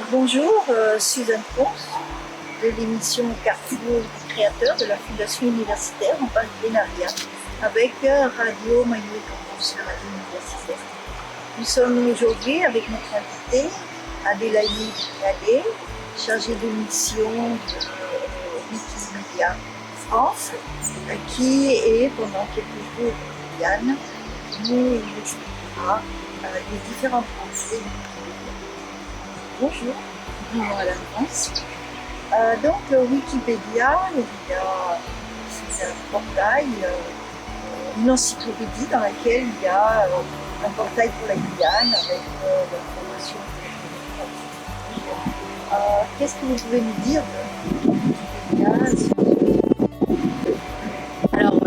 Bonjour, Suzanne Ponce de l'émission Carrefour des créateurs de la Fondation universitaire en partenariat avec Radio Maïwe Campus, la radio universitaire. Nous sommes aujourd'hui avec notre invitée Adélaïde Gallet, chargée de mission de Wikimedia France, qui est pendant quelques jours en Guyane, nous expliquera les différents projets. Bonjour. Bonjour Madame France. Donc Wikipédia, c'est un portail, une encyclopédie dans laquelle il y a un portail pour la Guyane avec l'information. Qu'est-ce que vous pouvez nous dire de Wikipédia? Alors,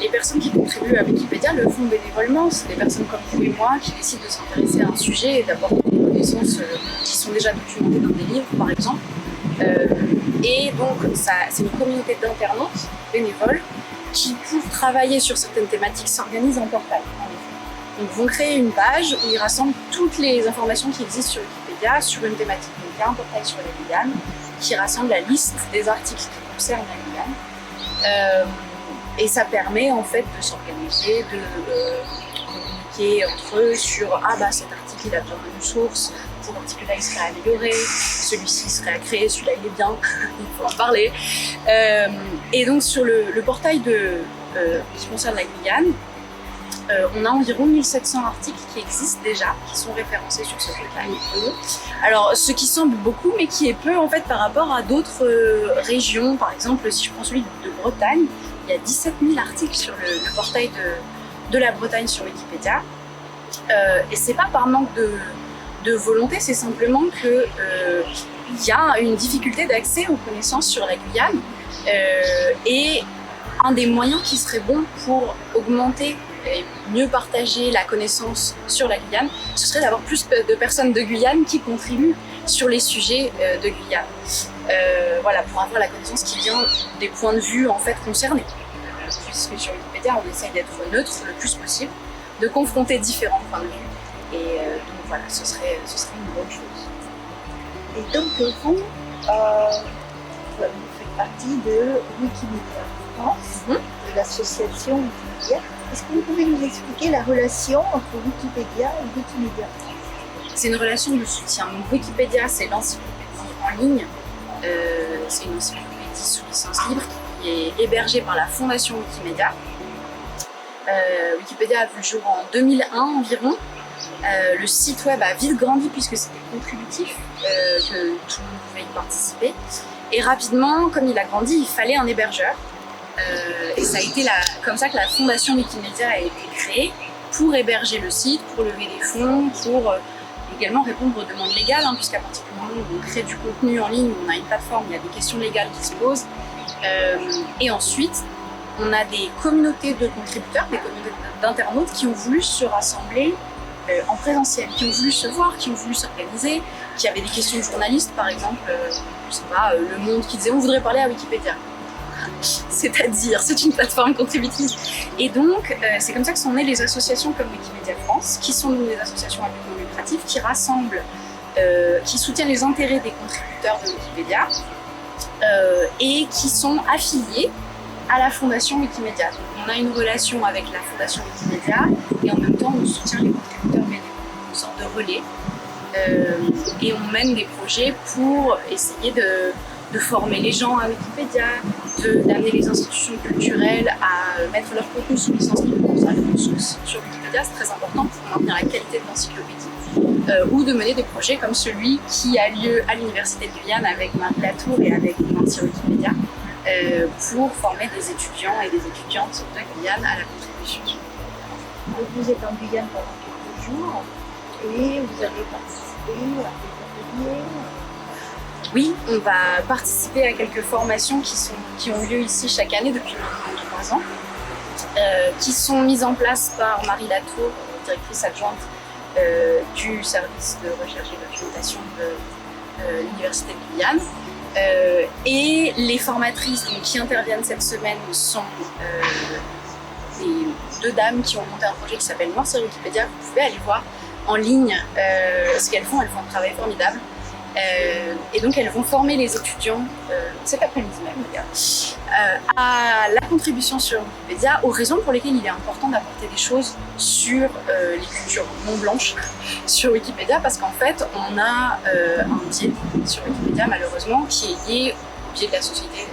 les personnes qui contribuent à Wikipédia le font bénévolement. C'est des personnes comme vous et moi qui décident de s'intéresser à un sujet et d'apporter des connaissances qui sont déjà documentées dans des livres, par exemple. Et donc, c'est une communauté d'internautes bénévoles qui, pour travailler sur certaines thématiques, s'organisent en portail. Donc, vont créer une page où ils rassemblent toutes les informations qui existent sur Wikipédia sur une thématique. Donc, il y a un portail sur la Guyane qui rassemble la liste des articles qui concernent la Guyane. Et ça permet en fait de s'organiser, de communiquer entre eux sur cet article il a besoin d'une source, cet article-là il serait amélioré, celui-ci serait à créer, celui-là il est bien, il faut en parler. Et donc sur le portail qui concerne la Guyane, on a environ 1700 articles qui existent déjà, qui sont référencés sur ce portail. Alors, ce qui semble beaucoup, mais qui est peu en fait par rapport à d'autres régions. Par exemple, si je prends celui de Bretagne, il y a 17 000 articles sur le portail de la Bretagne sur Wikipédia. Et c'est pas par manque de volonté, c'est simplement que il y a une difficulté d'accès aux connaissances sur la Guyane. Et un des moyens qui serait bon pour augmenter et mieux partager la connaissance sur la Guyane, ce serait d'avoir plus de personnes de Guyane qui contribuent sur les sujets de Guyane. Voilà, pour avoir la connaissance qui vient des points de vue en fait concernés. Puisque sur Wikipédia, on essaye d'être neutre le plus possible, de confronter différents points de vue. Et donc voilà, ce serait une bonne chose. Et donc vous faites partie de Wikimedia France, de l'association Wikimedia. Est-ce que vous pouvez nous expliquer la relation entre Wikipédia et Wikimedia France? C'est une relation de soutien. Donc Wikipédia, c'est l'encyclopédie en ligne. C'est une encyclopédie sous licence libre qui est hébergée par la Fondation Wikimedia. Wikipédia a vu le jour en 2001 environ. Le site web a vite grandi puisque c'était contributif, que tout le monde pouvait y participer. Et rapidement, comme il a grandi, il fallait un hébergeur. Et ça a été comme ça que la Fondation Wikimedia a été créée pour héberger le site, pour lever des fonds, pour également répondre aux demandes légales, puisqu'à partir du moment où on crée du contenu en ligne, on a une plateforme, il y a des questions légales qui se posent. Et ensuite, on a des communautés de contributeurs, des communautés d'internautes qui ont voulu se rassembler en présentiel, qui ont voulu se voir, qui ont voulu s'organiser, qui avaient des questions de journalistes, par exemple, je sais pas, Le Monde qui disait on voudrait parler à Wikipédia. C'est-à-dire, c'est une plateforme contributrice. Et donc, c'est comme ça que sont nées les associations comme Wikimedia France, qui sont des associations à but non lucratif, qui rassemblent, qui soutiennent les intérêts des contributeurs de Wikipédia et qui sont affiliés à la Fondation Wikimedia. Donc, on a une relation avec la Fondation Wikimedia et en même temps, on soutient les contributeurs bénévoles, une sorte de relais. Et on mène des projets pour essayer de former les gens à Wikipédia, d'amener les institutions culturelles à mettre leur contenu sous licence libre pour une source sur Wikipédia, c'est très important pour maintenir la qualité de l'encyclopédie. Ou de mener des projets comme celui qui a lieu à l'Université de Guyane avec Marie Latour et avec Nancy Wikipédia pour former des étudiants et des étudiantes de Guyane à la contribution. Donc vous êtes en Guyane pendant quelques jours et vous avez participé à des ateliers. Oui, on va participer à quelques formations qui ont lieu ici chaque année depuis maintenant 3 ans, qui sont mises en place par Marie Latour, directrice adjointe du service de recherche et documentation de l'Université de Guyane. Et les formatrices qui interviennent cette semaine sont des 2 dames qui ont monté un projet qui s'appelle Noir sur Wikipédia. Vous pouvez aller voir en ligne ce qu'elles font. Elles font un travail formidable. Et donc elles vont former les étudiants cet après-midi même d'ailleurs, à la contribution sur Wikipédia, aux raisons pour lesquelles il est important d'apporter des choses sur les cultures non blanches sur Wikipédia, parce qu'en fait on a un biais sur Wikipédia malheureusement qui est lié au biais de la société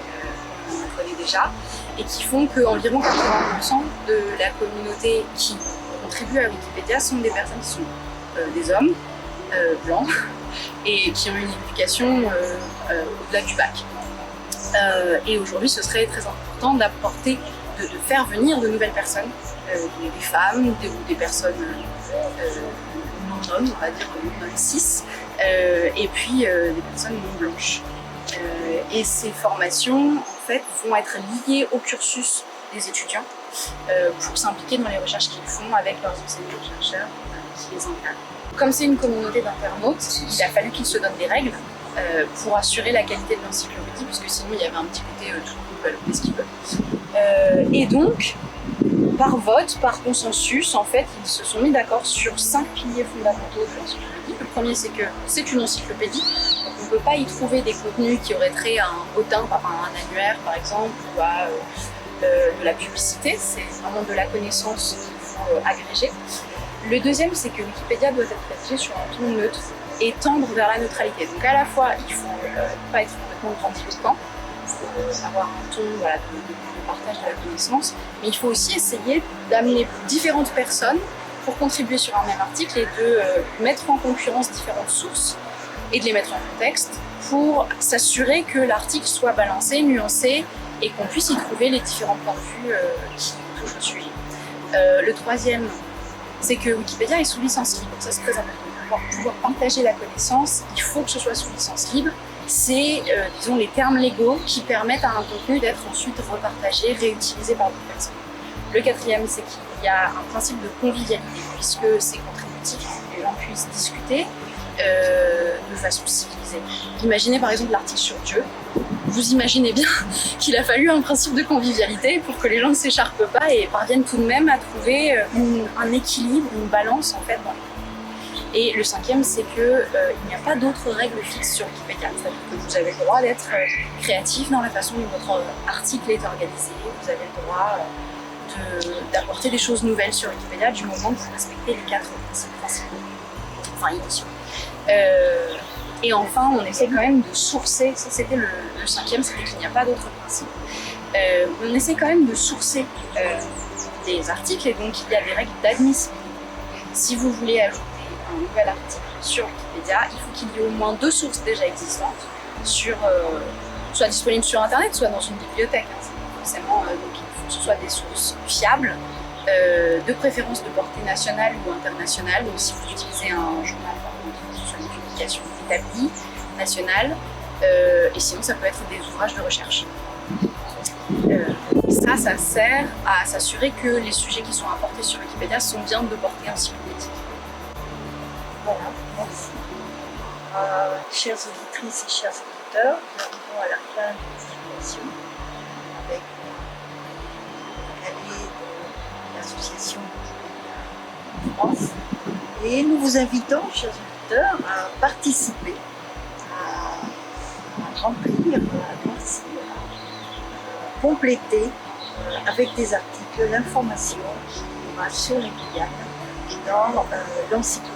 qu'on connaît déjà, et qui font qu'environ 80% de la communauté qui contribue à Wikipédia sont des personnes qui sont des hommes blancs et qui ont une éducation au-delà du bac. Et aujourd'hui, ce serait très important d'apporter, de faire venir de nouvelles personnes, des femmes ou des personnes non-hommes, on va dire non-cis, et puis des personnes non-blanches. Et ces formations, en fait, vont être liées au cursus des étudiants pour s'impliquer dans les recherches qu'ils font avec leurs enseignants-chercheurs qui les encadrent. Comme c'est une communauté d'internautes, il a fallu qu'ils se donnent des règles pour assurer la qualité de l'encyclopédie, puisque sinon il y avait un petit côté tout le monde peut adopter ce qu'il veut. Et donc, par vote, par consensus, en fait, ils se sont mis d'accord sur 5 piliers fondamentaux de l'encyclopédie. Le premier, c'est que c'est une encyclopédie, donc on ne peut pas y trouver des contenus qui auraient trait à un hautain, à un annuaire par exemple, ou à de la publicité. C'est vraiment de la connaissance qu'il faut agréger. Le deuxième, c'est que Wikipédia doit être rédigé sur un ton neutre et tendre vers la neutralité. Donc à la fois, il ne faut pas être complètement grandiloquent, il faut avoir un ton de partage de la connaissance, mais il faut aussi essayer d'amener différentes personnes pour contribuer sur un même article et de mettre en concurrence différentes sources et de les mettre en contexte pour s'assurer que l'article soit balancé, nuancé et qu'on puisse y trouver les différents points de vue qui touchent au sujet. Le troisième, c'est que Wikipédia est sous licence libre. Ça, c'est très important. Pour pouvoir partager la connaissance, il faut que ce soit sous licence libre. C'est, disons, les termes légaux qui permettent à un contenu d'être ensuite repartagé, réutilisé par d'autres personnes. Le quatrième, c'est qu'il y a un principe de convivialité, puisque c'est contributif, que les gens puissent discuter de façon civilisée. Imaginez par exemple l'article sur Dieu. Vous imaginez bien qu'il a fallu un principe de convivialité pour que les gens ne s'écharpent pas et parviennent tout de même à trouver un équilibre, une balance en fait dans les. Et le cinquième, c'est qu'il n'y a pas d'autres règles fixes sur Wikipédia. C'est-à-dire que vous avez le droit d'être créatif dans la façon dont votre article est organisé. Vous avez le droit d'apporter des choses nouvelles sur Wikipédia du moment que vous respectez les 4 principes principaux, enfin initiaux. Et enfin, on essaie quand même de sourcer, ça c'était le cinquième, c'était qu'il n'y a pas d'autres principes. On essaie quand même de sourcer des articles et donc il y a des règles d'admissibilité. Si vous voulez ajouter un nouvel article sur Wikipédia, il faut qu'il y ait au moins 2 sources déjà existantes, soit disponibles sur Internet, soit dans une bibliothèque. Forcément, donc il faut que ce soit des sources fiables, de préférence de portée nationale ou internationale. Donc si vous utilisez un journal, il faut que ce soit une publication établie, nationale, et sinon ça peut être des ouvrages de recherche. Ça sert à s'assurer que les sujets qui sont apportés sur Wikipédia sont bien de portée encyclopédique. Voilà, merci. Chères auditrices et chers auditeurs, nous arrivons à la fin de cette présentation avec de l'association de France. Et nous vous invitons, chers auditeurs, à participer, à remplir, à compléter avec des articles l'information qui sera sur les Guyane dans l'encyclopédie.